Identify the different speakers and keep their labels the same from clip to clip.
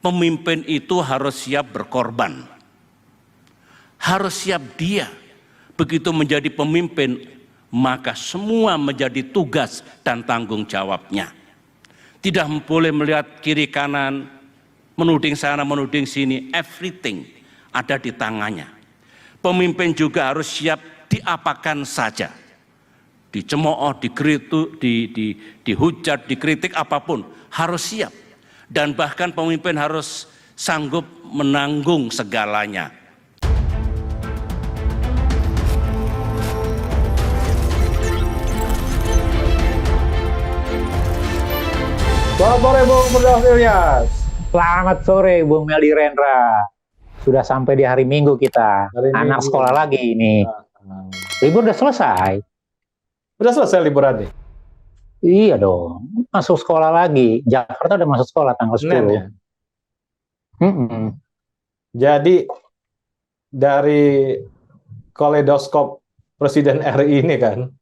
Speaker 1: pemimpin itu harus siap berkorban. Harus siap dia. Begitu menjadi pemimpin, maka semua menjadi tugas dan tanggung jawabnya. Tidak boleh melihat kiri kanan, menuding sana, menuding sini. Everything ada di tangannya. Pemimpin juga harus siap diapakan saja. Dicemooh, dikritik, dihujat, dikritik, apapun. Harus siap. Dan bahkan pemimpin harus sanggup menanggung segalanya.
Speaker 2: Selamat sore Bung Firdaus Ilyas.
Speaker 3: Selamat sore Bung Meldi Rendra. Sudah sampai di hari Minggu kita. Anak sekolah lagi ini. Libur udah selesai.
Speaker 2: Udah selesai liburan nih?
Speaker 3: Iya dong. Masuk sekolah lagi. Jakarta udah masuk sekolah tanggal 10.
Speaker 2: Ya? Jadi dari kaleidoskop Presiden RI ini kan,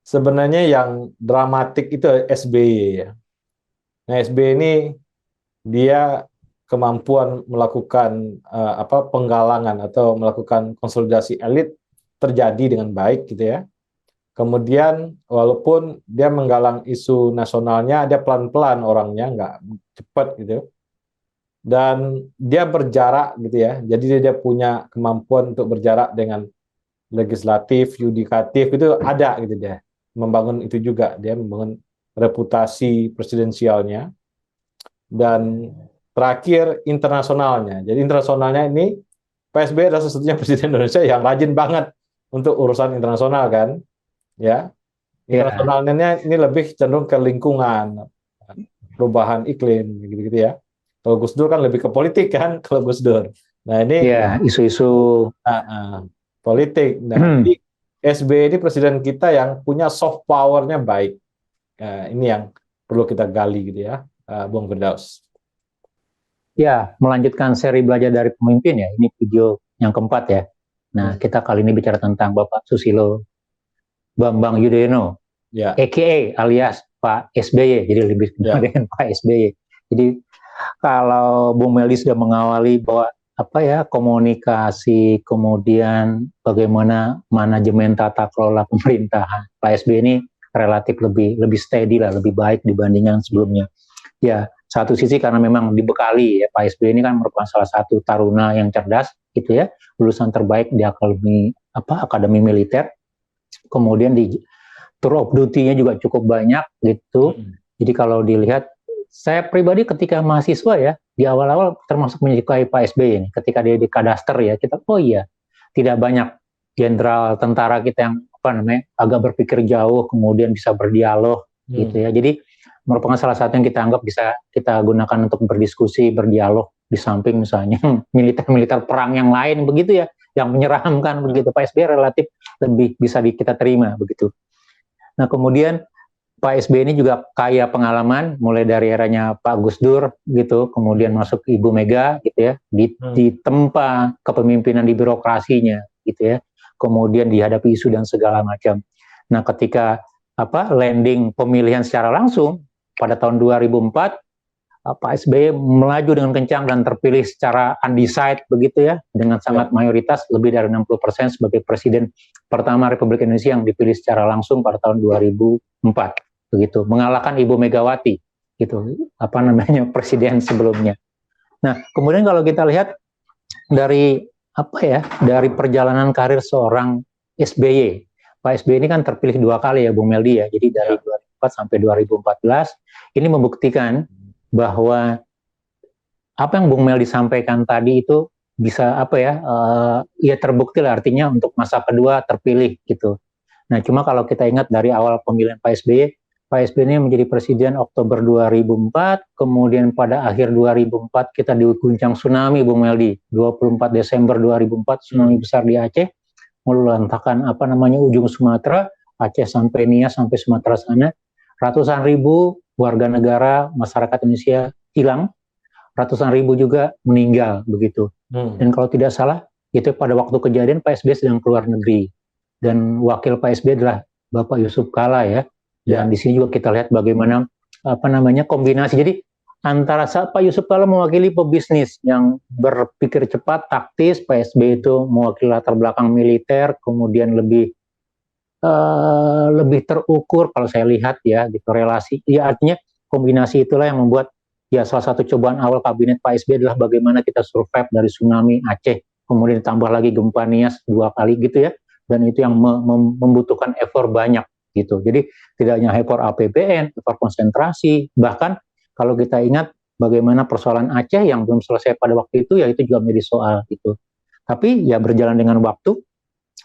Speaker 2: sebenarnya yang dramatik itu SBY ya. Nah, SBY ini dia kemampuan melakukan penggalangan atau melakukan konsolidasi elit terjadi dengan baik gitu ya. Kemudian walaupun dia menggalang isu nasionalnya, dia pelan-pelan orangnya, nggak cepat gitu. Dan dia berjarak gitu ya. Jadi dia punya kemampuan untuk berjarak dengan legislatif, yudikatif itu ada gitu dia. Membangun itu juga, dia membangun reputasi presidensialnya. Dan terakhir internasionalnya. Jadi internasionalnya ini Pak SBY adalah satu-satunya presiden Indonesia yang rajin banget untuk urusan internasional kan, ya. Internasionalnya ini lebih cenderung ke lingkungan, perubahan iklim, gitu-gitu ya. Kalau Gus Dur kan lebih ke politik kan, kalau Gus Dur. Nah ini
Speaker 3: isu-isu
Speaker 2: politik. Nah, jadi SBY ini presiden kita yang punya soft power-nya baik. Ini yang perlu kita gali gitu ya, Bung Firdaus.
Speaker 3: Ya, melanjutkan seri belajar dari pemimpin ya. Ini video yang keempat ya. Nah, kita kali ini bicara tentang Bapak Susilo Bambang Yudhoyono, a.k.a. alias Pak SBY. Jadi lebih kenal dengan Pak SBY. Jadi kalau Bung Meldi sudah mengawali bahwa komunikasi, kemudian bagaimana manajemen tata kelola pemerintahan, Pak SBY ini relatif lebih steady lah, lebih baik dibandingkan sebelumnya. Ya, satu sisi karena memang dibekali ya, Pak SBY ini kan merupakan salah satu taruna yang cerdas gitu ya, lulusan terbaik di akademi militer. Kemudian di tour of duty-nya juga cukup banyak gitu. Jadi kalau dilihat, saya pribadi ketika mahasiswa ya, di awal-awal termasuk menyukai Pak SBY ini. Ketika dia di kadaster ya, kita tidak banyak jenderal tentara kita yang agak berpikir jauh, kemudian bisa berdialog gitu ya. Jadi merupakan salah satu yang kita anggap bisa kita gunakan untuk berdiskusi, berdialog di samping misalnya militer-militer perang yang lain begitu ya, yang menyeramkan begitu. Pak SBY relatif lebih bisa kita terima begitu. Nah, kemudian Pak SBY ini juga kaya pengalaman, mulai dari eranya Pak Gus Dur gitu, kemudian masuk Ibu Mega gitu ya, di tempa kepemimpinan di birokrasinya gitu ya, kemudian dihadapi isu dan segala macam. Nah, ketika landing pemilihan secara langsung pada tahun 2004, Pak SBY melaju dengan kencang dan terpilih secara undecided begitu ya, dengan sangat mayoritas lebih dari 60% sebagai presiden pertama Republik Indonesia yang dipilih secara langsung pada tahun 2004 begitu, mengalahkan Ibu Megawati gitu, presiden sebelumnya. Nah, kemudian kalau kita lihat dari dari perjalanan karir seorang SBY, Pak SBY ini kan terpilih 2 kali ya Bung Meldi ya, jadi dari 2004 sampai 2014, ini membuktikan bahwa apa yang Bung Meldi sampaikan tadi itu bisa terbukti lah, artinya untuk masa kedua terpilih gitu. Nah, cuma kalau kita ingat dari awal pemilihan Pak SBY ini menjadi presiden Oktober 2004, kemudian pada akhir 2004 kita diguncang tsunami Bung Meldi. 24 Desember 2004 tsunami besar di Aceh, meluluhlantakkan ujung Sumatera, Aceh sampai Nias sampai Sumatera sana. Ratusan ribu warga negara masyarakat Indonesia hilang, ratusan ribu juga meninggal begitu. Dan kalau tidak salah itu pada waktu kejadian Pak SBY sedang keluar negeri, dan wakil Pak SBY adalah Bapak Yusuf Kala ya. Dan di sini juga kita lihat bagaimana kombinasi. Jadi Pak Yusuf Kala mewakili pebisnis yang berpikir cepat, taktis, Pak SBY itu mewakili latar belakang militer, kemudian lebih terukur kalau saya lihat ya gitu relasi. Ya artinya kombinasi itulah yang membuat ya salah satu cobaan awal kabinet Pak SBY adalah bagaimana kita survive dari tsunami Aceh, kemudian ditambah lagi gempa Nias 2 kali gitu ya, dan itu yang membutuhkan effort banyak gitu. Jadi tidak hanya effort APBN, effort konsentrasi, bahkan kalau kita ingat bagaimana persoalan Aceh yang belum selesai pada waktu itu, ya itu juga menjadi soal gitu. Tapi ya berjalan dengan waktu,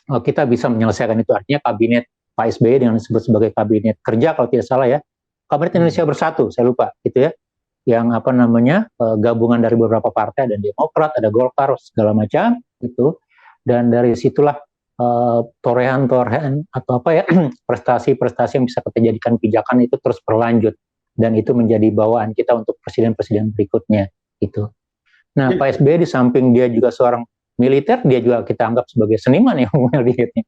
Speaker 3: kita bisa menyelesaikan itu. Artinya kabinet Pak SBY dengan disebut sebagai kabinet kerja kalau tidak salah ya, kabinet Indonesia Bersatu, saya lupa gitu ya, yang apa namanya gabungan dari beberapa partai, ada Demokrat, ada Golkar, segala macam gitu. Dan dari situlah torehan atau apa ya prestasi-prestasi yang bisa kita jadikan pijakan itu terus berlanjut, dan itu menjadi bawaan kita untuk presiden-presiden berikutnya gitu. Nah, Pak SBY di samping dia juga seorang militer, dia juga kita anggap sebagai seniman ya.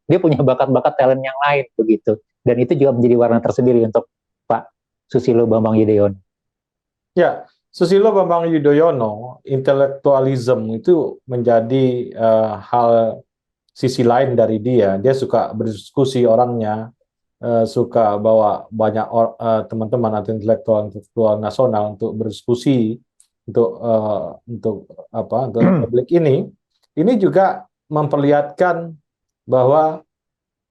Speaker 3: Dia punya bakat-bakat talent yang lain begitu, dan itu juga menjadi warna tersendiri untuk Pak Susilo Bambang Yudhoyono.
Speaker 2: Ya, Susilo Bambang Yudhoyono, intelektualisme itu menjadi hal sisi lain dari dia. Dia suka berdiskusi orangnya, suka bawa banyak teman-teman atau intelektual nasional untuk berdiskusi untuk publik ini. Ini juga memperlihatkan bahwa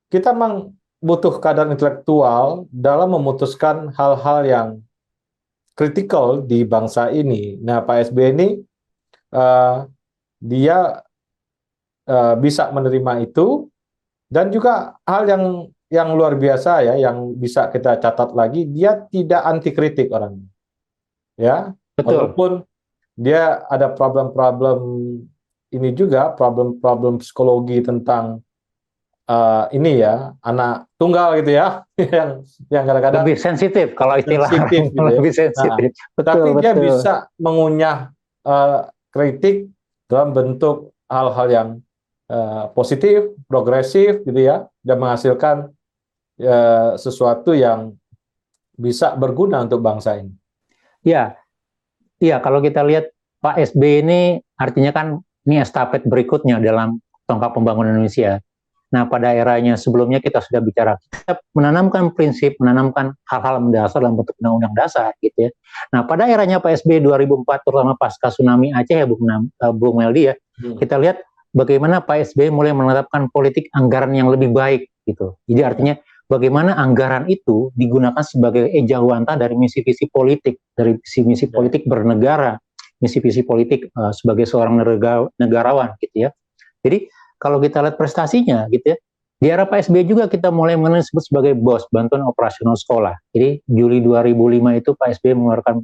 Speaker 2: kita memang butuh kadar intelektual dalam memutuskan hal-hal yang kritikal di bangsa ini. Nah, Pak SBY ini dia bisa menerima itu, dan juga hal yang luar biasa ya, yang bisa kita catat lagi, dia tidak anti kritik orangnya. Ya,
Speaker 3: Betul.
Speaker 2: walaupun dia ada problem-problem ini juga, problem-problem psikologi tentang ini ya, anak tunggal gitu ya, yang kadang-kadang
Speaker 3: lebih sensitif kalau istilah
Speaker 2: sensitif gitu ya.
Speaker 3: lebih sensitif.
Speaker 2: Nah, tapi dia bisa mengunyah kritik dalam bentuk hal-hal yang positif, progresif gitu ya, dan menghasilkan sesuatu yang bisa berguna untuk bangsa ini.
Speaker 3: Ya, iya kalau kita lihat Pak SBY ini artinya kan ini estafet berikutnya dalam tongkat pembangunan Indonesia. Nah, pada eranya sebelumnya kita sudah bicara, kita menanamkan prinsip, menanamkan hal-hal mendasar dalam bentuk undang-undang dasar gitu ya. Nah, pada eranya Pak SBY 2004 terutama pasca tsunami Aceh ya Bung Meldi ya, kita lihat bagaimana Pak SBY mulai menerapkan politik anggaran yang lebih baik gitu. Jadi artinya bagaimana anggaran itu digunakan sebagai ejawanta dari misi visi politik, dari misi politik bernegara, misi visi politik sebagai seorang negarawan gitu ya. Jadi kalau kita lihat prestasinya gitu ya, di era Pak SBY juga kita mulai mengenal disebut sebagai BOS, Bantuan Operasional Sekolah. Jadi Juli 2005 itu Pak SBY mengeluarkan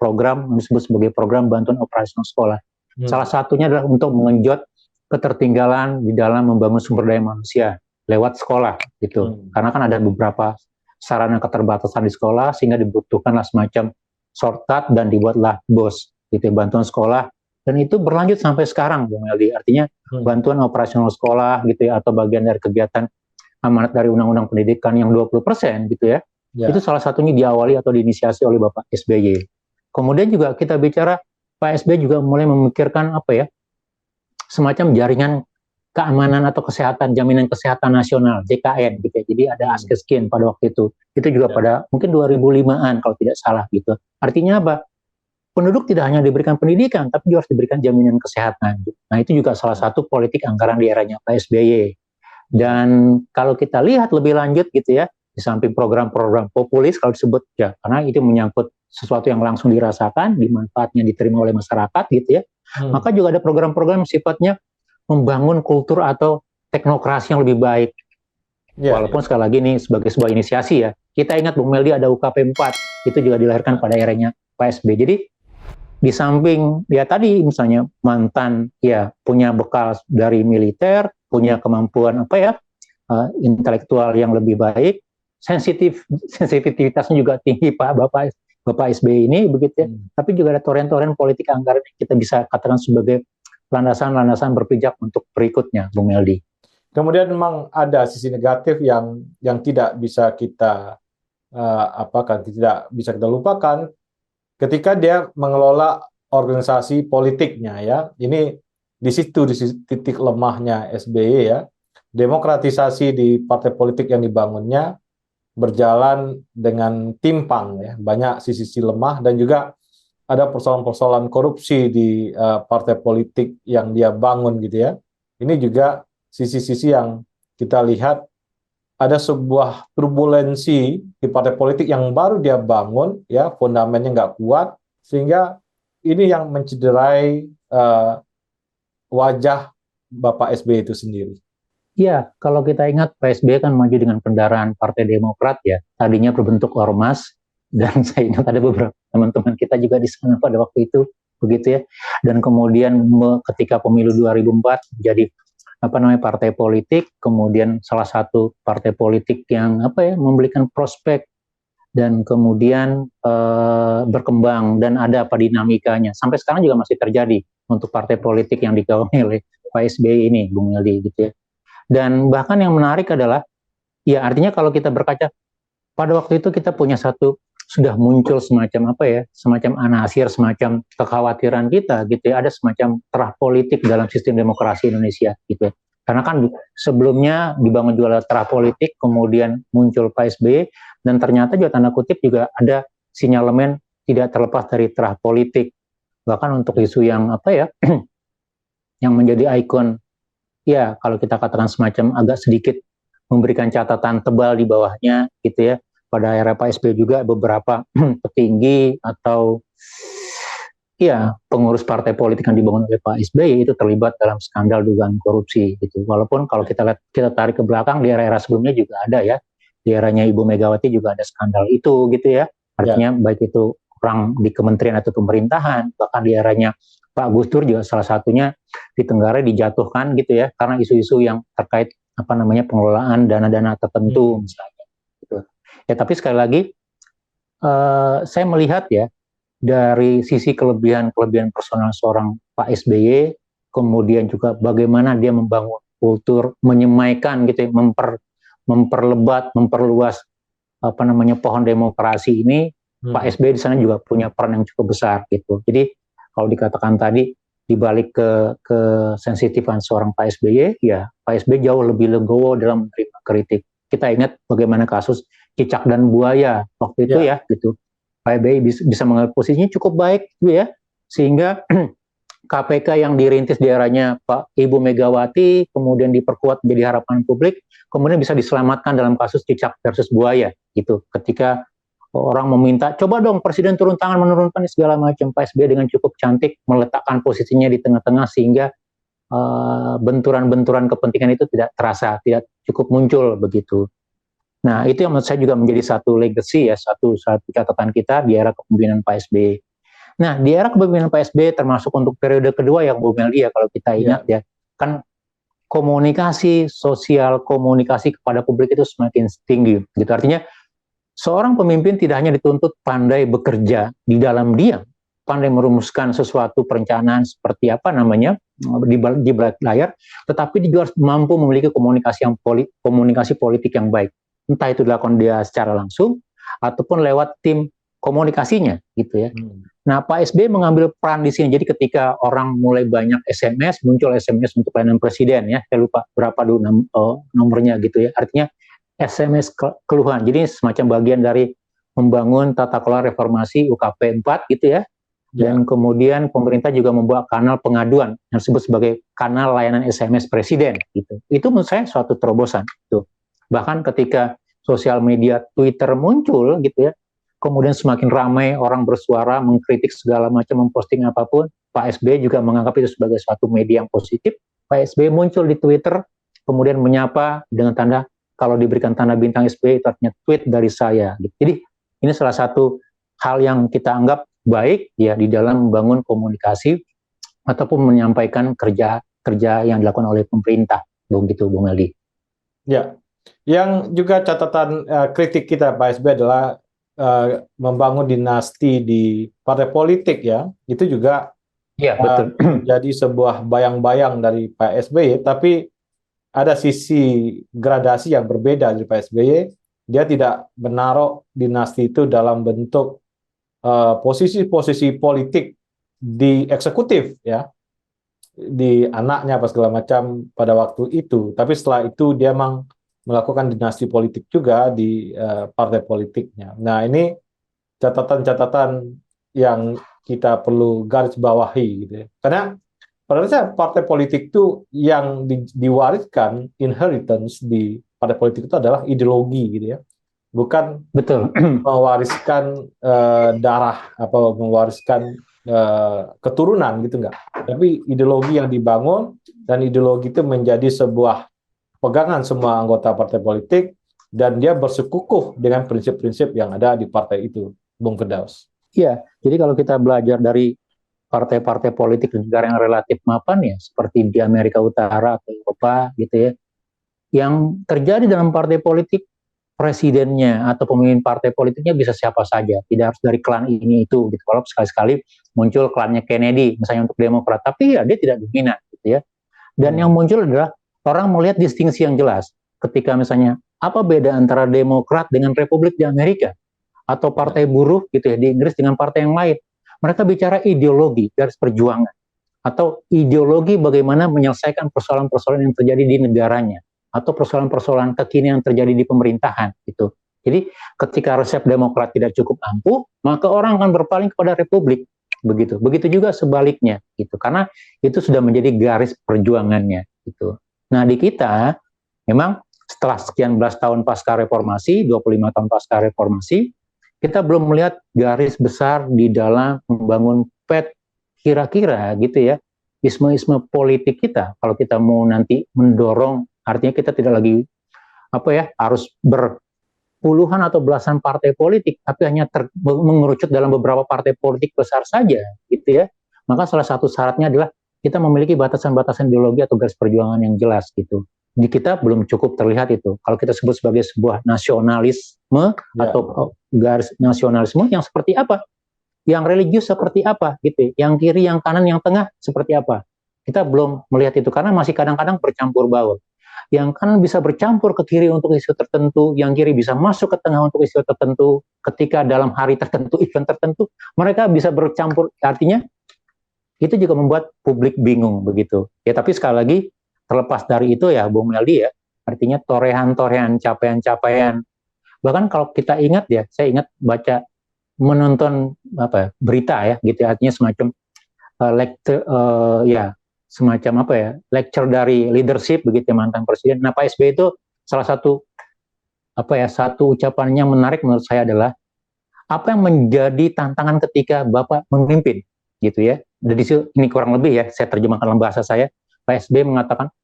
Speaker 3: program yang disebut sebagai program Bantuan Operasional Sekolah. Salah satunya adalah untuk mengenjot ketertinggalan di dalam membangun sumber daya manusia lewat sekolah gitu. Karena kan ada beberapa sarana keterbatasan di sekolah, sehingga dibutuhkanlah semacam shortcut dan dibuatlah BOS gitu, bantuan sekolah. Dan itu berlanjut sampai sekarang, Bung Meldi. Artinya bantuan operasional sekolah gitu ya, atau bagian dari kegiatan amanat dari Undang-Undang Pendidikan yang 20% gitu ya. Itu salah satunya diawali atau diinisiasi oleh Bapak SBY. Kemudian juga kita bicara Pak SBY juga mulai memikirkan semacam jaringan keamanan atau kesehatan, jaminan kesehatan nasional, JKN gitu ya. Jadi ada Askeskin pada waktu itu. Itu juga pada mungkin 2005-an kalau tidak salah gitu. Artinya apa? Penduduk tidak hanya diberikan pendidikan, tapi juga harus diberikan jaminan kesehatan. Nah, itu juga salah satu politik anggaran di eranya Pak SBY. Dan kalau kita lihat lebih lanjut gitu ya, di samping program-program populis kalau disebut ya, karena itu menyangkut sesuatu yang langsung dirasakan, dimanfaatnya diterima oleh masyarakat gitu ya. Maka juga ada program-program yang sifatnya membangun kultur atau teknokrasi yang lebih baik. Walaupun sekali lagi ini sebagai sebuah inisiasi ya. Kita ingat Bung Meldi ada UKP 4, itu juga dilahirkan pada eranya Pak SBY. Jadi di samping ya tadi misalnya mantan ya punya bekal dari militer, punya kemampuan intelektual yang lebih baik, sensitivitasnya juga tinggi Bapak SBY ini begitu ya. Tapi juga ada toren-toren politik anggaran yang kita bisa katakan sebagai landasan-landasan berpijak untuk berikutnya, Bung Meldi.
Speaker 2: Kemudian memang ada sisi negatif yang tidak bisa kita tidak bisa kita lupakan. ketika dia mengelola organisasi politiknya ya, ini di situ titik lemahnya SBY ya. Demokratisasi di partai politik yang dibangunnya berjalan dengan timpang ya, banyak sisi-sisi lemah dan juga ada persoalan-persoalan korupsi di partai politik yang dia bangun gitu ya. Ini juga sisi-sisi yang kita lihat ada sebuah turbulensi di partai politik yang baru dia bangun ya, fondamennya nggak kuat sehingga ini yang mencederai wajah Bapak SBY itu sendiri.
Speaker 3: Ya, kalau kita ingat Pak SBY kan maju dengan kendaraan Partai Demokrat ya, tadinya berbentuk ormas, dan saya ingat ada beberapa teman-teman kita juga di sana pada waktu itu, begitu ya. Dan kemudian ketika pemilu 2004 jadi partai politik, kemudian salah satu partai politik yang memberikan prospek dan kemudian berkembang dan ada dinamikanya. Sampai sekarang juga masih terjadi untuk partai politik yang digawangi oleh Pak SBY ini, Bung Meldi, gitu ya. Dan bahkan yang menarik adalah, ya artinya kalau kita berkaca, pada waktu itu kita punya sudah muncul semacam semacam anasir, semacam kekhawatiran kita gitu ya, ada semacam terah politik dalam sistem demokrasi Indonesia gitu ya. Karena kan sebelumnya dibangun juga terah politik, kemudian muncul Pak SBY, dan ternyata juga tanda kutip juga ada sinyalemen tidak terlepas dari terah politik. Bahkan untuk isu yang yang menjadi ikon, ya kalau kita katakan semacam agak sedikit memberikan catatan tebal di bawahnya gitu ya. Pada era Pak SBY juga beberapa petinggi atau ya pengurus partai politik yang dibangun oleh Pak SBY itu terlibat dalam skandal dugaan korupsi gitu. Walaupun kalau kita tarik ke belakang di era-era sebelumnya juga ada ya. Di eranya Ibu Megawati juga ada skandal itu gitu ya. Artinya baik itu orang di kementerian atau pemerintahan, bahkan di eranya Pak Gus Dur juga salah satunya di Tenggarai dijatuhkan gitu ya, karena isu-isu yang terkait pengelolaan dana-dana tertentu misalnya gitu. Ya tapi sekali lagi saya melihat ya dari sisi kelebihan personal seorang Pak SBY, kemudian juga bagaimana dia membangun kultur menyemaikan gitu ya, memperlebat, memperluas pohon demokrasi ini. Pak SBY di sana juga punya peran yang cukup besar gitu. Jadi kalau dikatakan tadi dibalik ke sensitifan seorang Pak SBY, ya Pak SBY jauh lebih legowo dalam menerima kritik. Kita ingat bagaimana kasus cicak dan buaya waktu itu ya gitu. Pak SBY bisa mengambil posisinya cukup baik gitu ya, sehingga KPK yang dirintis di eranya Pak Ibu Megawati kemudian diperkuat menjadi harapan publik, kemudian bisa diselamatkan dalam kasus cicak versus buaya gitu. Ketika orang meminta, coba dong Presiden turun tangan menurunkan segala macam, Pak SBY dengan cukup cantik meletakkan posisinya di tengah-tengah sehingga benturan-benturan kepentingan itu tidak terasa, tidak cukup muncul begitu. Nah itu yang menurut saya juga menjadi satu legacy ya, satu catatan kita di era kepemimpinan Pak SBY. Nah di era kepemimpinan Pak SBY termasuk untuk periode kedua yang Bu Meldi ya kalau kita ingat ya, kan komunikasi sosial, komunikasi kepada publik itu semakin tinggi gitu. Artinya seorang pemimpin tidak hanya dituntut pandai bekerja di dalam diam, pandai merumuskan sesuatu perencanaan seperti di balik layar, tetapi dia harus mampu memiliki komunikasi politik yang baik. Entah itu dilakukan dia secara langsung ataupun lewat tim komunikasinya gitu ya. Nah, Pak SBY mengambil peran di sini. Jadi ketika orang mulai banyak SMS, muncul SMS untuk pelayanan presiden ya. Saya lupa berapa dulu nomornya gitu ya. Artinya SMS keluhan. Jadi semacam bagian dari membangun tata kelola reformasi UKP 4 gitu ya. Dan kemudian pemerintah juga membuat kanal pengaduan yang disebut sebagai kanal layanan SMS presiden gitu. Itu menurut saya suatu terobosan gitu. Bahkan ketika sosial media Twitter muncul gitu ya, kemudian semakin ramai orang bersuara, mengkritik segala macam, memposting apapun, Pak SBY juga menganggap itu sebagai suatu media yang positif. Pak SBY muncul di Twitter, kemudian menyapa dengan tanda, kalau diberikan tanda bintang SBY, itu artinya tweet dari saya. Jadi ini salah satu hal yang kita anggap baik ya di dalam membangun komunikasi ataupun menyampaikan kerja yang dilakukan oleh pemerintah, begitu Bung Meldi.
Speaker 2: Ya, yang juga catatan kritik kita Pak SBY adalah membangun dinasti di partai politik ya, itu juga betul. Jadi sebuah bayang-bayang dari Pak SBY, tapi ada sisi gradasi yang berbeda dari Pak SBY. Dia tidak menaruh dinasti itu dalam bentuk posisi-posisi politik di eksekutif ya, di anaknya apa segala macam pada waktu itu. Tapi setelah itu dia memang melakukan dinasti politik juga di partai politiknya. Nah, ini catatan-catatan yang kita perlu garis bawahi gitu ya. Karena pada dasarnya partai politik itu yang diwariskan inheritance di partai politik itu adalah ideologi gitu ya. Bukan
Speaker 3: Betul.
Speaker 2: mewariskan darah atau mewariskan keturunan gitu enggak. Tapi ideologi yang dibangun dan ideologi itu menjadi sebuah pegangan semua anggota partai politik dan dia bersekukuh dengan prinsip-prinsip yang ada di partai itu, Bung Firdaus.
Speaker 3: Iya, jadi kalau kita belajar dari partai-partai politik di negara yang relatif mapan ya, seperti di Amerika Utara atau Eropa gitu ya, yang terjadi dalam partai politik, presidennya atau pemimpin partai politiknya bisa siapa saja, tidak harus dari klan ini itu gitu. Kalau sekali-sekali muncul klannya Kennedy misalnya untuk Demokrat, tapi ya dia tidak dominan gitu ya. Dan yang muncul adalah orang melihat distingsi yang jelas ketika misalnya apa beda antara Demokrat dengan Republik di Amerika atau partai buruh gitu ya di Inggris dengan partai yang lain. Mereka bicara ideologi garis perjuangan atau ideologi bagaimana menyelesaikan persoalan-persoalan yang terjadi di negaranya atau persoalan-persoalan kekinian yang terjadi di pemerintahan gitu. Jadi ketika resep Demokrat tidak cukup ampuh, maka orang akan berpaling kepada Republik begitu. Begitu juga sebaliknya gitu. Karena itu sudah menjadi garis perjuangannya gitu. Nah, di kita memang setelah sekian belas tahun pasca reformasi, 25 tahun pasca reformasi, kita belum melihat garis besar di dalam membangun pet kira-kira gitu ya, isme-isme politik kita. Kalau kita mau nanti mendorong, artinya kita tidak lagi harus berpuluhan atau belasan partai politik, tapi hanya mengerucut dalam beberapa partai politik besar saja gitu ya. Maka salah satu syaratnya adalah kita memiliki batasan-batasan ideologi atau garis perjuangan yang jelas gitu. Di kita belum cukup terlihat itu. Kalau kita sebut sebagai sebuah nasionalisme atau garis nasionalisme yang seperti apa? Yang religius seperti apa gitu, yang kiri, yang kanan, yang tengah seperti apa? Kita belum melihat itu karena masih kadang-kadang bercampur baur. Yang kanan bisa bercampur ke kiri untuk isu tertentu, yang kiri bisa masuk ke tengah untuk isu tertentu. Ketika dalam hari tertentu, event tertentu, mereka bisa bercampur. Artinya itu juga membuat publik bingung begitu. Ya, tapi sekali lagi terlepas dari itu ya, Bung Meldi ya, artinya torehan-torehan, capaian-capaian. Bahkan kalau kita ingat ya, saya ingat menonton berita ya gitu ya, artinya semacam lecture dari leadership begitu ya, mantan presiden. Nah, Pak SBY itu salah satu satu ucapannya menarik menurut saya adalah apa yang menjadi tantangan ketika Bapak memimpin gitu ya. Dari ini kurang lebih ya saya terjemahkan dalam bahasa saya. Pak SBY mengatakan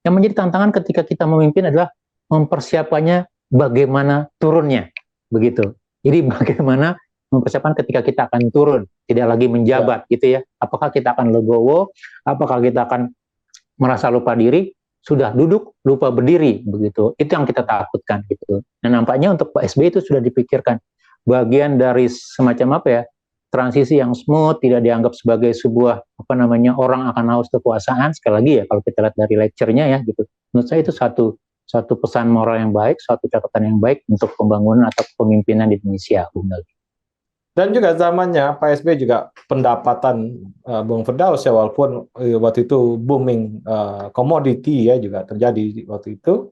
Speaker 3: yang menjadi tantangan ketika kita memimpin adalah mempersiapannya bagaimana turunnya begitu. Jadi bagaimana mempersiapkan ketika kita akan turun, tidak lagi menjabat gitu ya. Apakah kita akan legowo, apakah kita akan merasa lupa diri, sudah duduk lupa berdiri begitu. Itu yang kita takutkan gitu. Nah, nampaknya untuk Pak SBY itu sudah dipikirkan bagian dari semacam transisi yang smooth, tidak dianggap sebagai sebuah orang akan haus kekuasaan. Sekali lagi ya kalau kita lihat dari lecture-nya ya gitu. Menurut saya itu satu pesan moral yang baik, suatu catatan yang baik untuk pembangunan atau kepemimpinan di Indonesia.
Speaker 2: Dan juga zamannya Pak SBY juga pendapatan Bung Firdaus ya, walaupun waktu itu booming komoditi ya juga terjadi waktu itu,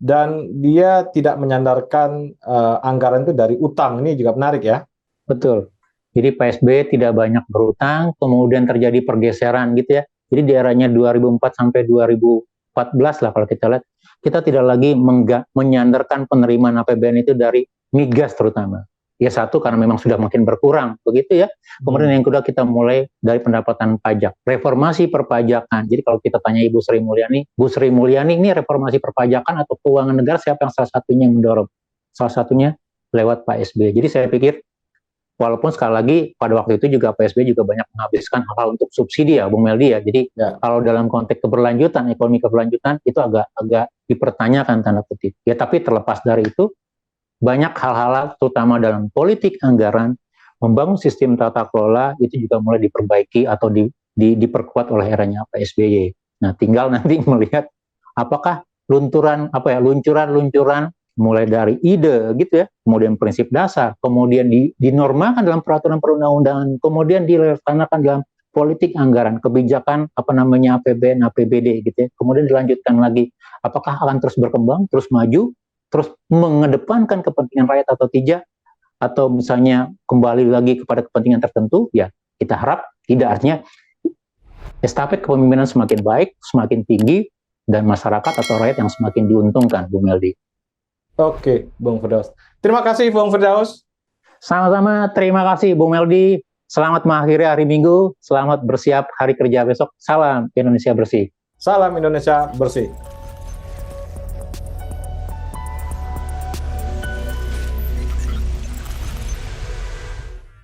Speaker 2: dan dia tidak menyandarkan anggaran itu dari utang. Ini juga menarik ya.
Speaker 3: Betul. Jadi Pak SBY tidak banyak berutang, kemudian terjadi pergeseran gitu ya. Jadi di eranya 2004 sampai 2014 lah kalau kita lihat, kita tidak lagi menyandarkan penerimaan APBN itu dari migas terutama. Ya satu karena memang sudah makin berkurang begitu ya. Kemudian yang kedua kita mulai dari pendapatan pajak, reformasi perpajakan. Jadi kalau kita tanya Ibu Sri Mulyani ini reformasi perpajakan atau keuangan negara siapa yang salah satunya yang mendorong? Salah satunya lewat Pak SBY. Jadi saya pikir walaupun sekali lagi pada waktu itu juga Pak SBY juga banyak menghabiskan hal-hal untuk subsidi ya Bung Meldi ya. Jadi kalau dalam konteks keberlanjutan, ekonomi keberlanjutan itu agak dipertanyakan tanda kutip. Ya tapi terlepas dari itu banyak hal-hal terutama dalam politik anggaran, membangun sistem tata kelola itu juga mulai diperbaiki atau diperkuat oleh eranya Pak SBY. Nah, tinggal nanti melihat apakah luncuran mulai dari ide gitu ya, kemudian prinsip dasar, kemudian dinormalkan dalam peraturan perundang-undangan, kemudian dilaksanakan dalam politik anggaran, kebijakan APBN, APBD gitu ya, kemudian dilanjutkan lagi, apakah akan terus berkembang, terus maju, terus mengedepankan kepentingan rakyat atau tidak, atau misalnya kembali lagi kepada kepentingan tertentu, ya kita harap tidak, artinya estafet kepemimpinan semakin baik, semakin tinggi, dan masyarakat atau rakyat yang semakin diuntungkan, Bung Meldi.
Speaker 2: Oke, Bung Firdaus. Terima kasih, Bung Firdaus.
Speaker 3: Sama-sama, terima kasih Bung Meldi. Selamat mengakhiri hari Minggu, selamat bersiap hari kerja besok. Salam Indonesia bersih.
Speaker 2: Salam Indonesia bersih.